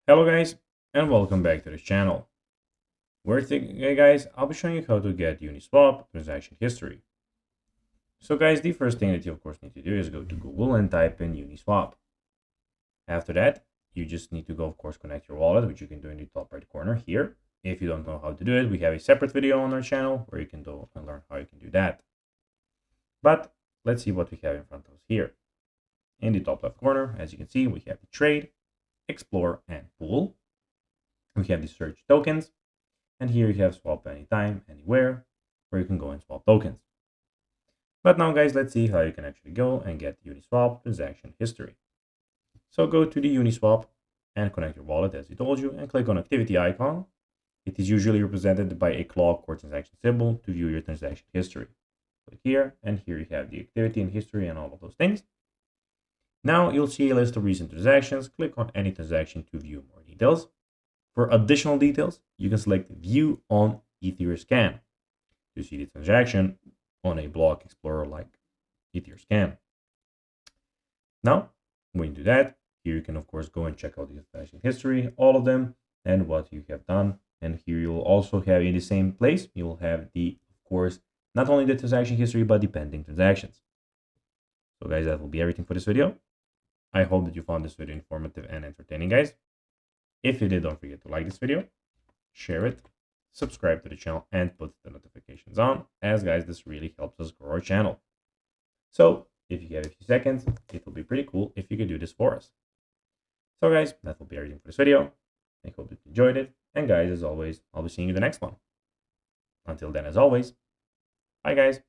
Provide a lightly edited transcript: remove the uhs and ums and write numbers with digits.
Hello guys, and welcome back to this channel. Today guys, I'll be showing you how to get Uniswap transaction history. So guys, the first thing that you of course need to do is go to Google and type in Uniswap. After that, you just need to go of course connect your wallet, which you can do in the top right corner here. If you don't know how to do it, we have a separate video on our channel where you can go and learn how you can do that. But let's see what we have in front of us here. In the top left corner, as you can see, we have the trade, explore, and pool. We have the search tokens. And here you have swap anytime, anywhere, where you can go and swap tokens. But now guys, let's see how you can actually go and get Uniswap transaction history. So go to the Uniswap and connect your wallet as we told you and click on activity icon. It is usually represented by a clock or transaction symbol to view your transaction history. Click here, and here you have the activity and history and all of those things. Now you'll see a list of recent transactions. Click on any transaction to view more details. For additional details, you can select View on Etherscan to see the transaction on a block explorer like Etherscan. Now, when you do that, here you can of course go and check out the transaction history, all of them, and what you have done. And here you'll also have in the same place, you'll have the, of course, not only the transaction history, but the pending transactions. So guys, that will be everything for this video. I hope that you found this video informative and entertaining, guys. If you did, don't forget to like this video, share it, subscribe to the channel, and put the notifications on, as guys, this really helps us grow our channel. So if you have a few seconds, it will be pretty cool if you could do this for us. So guys, that will be everything for this video. I hope that you enjoyed it. And guys, as always, I'll be seeing you in the next one. Until then, as always, bye guys.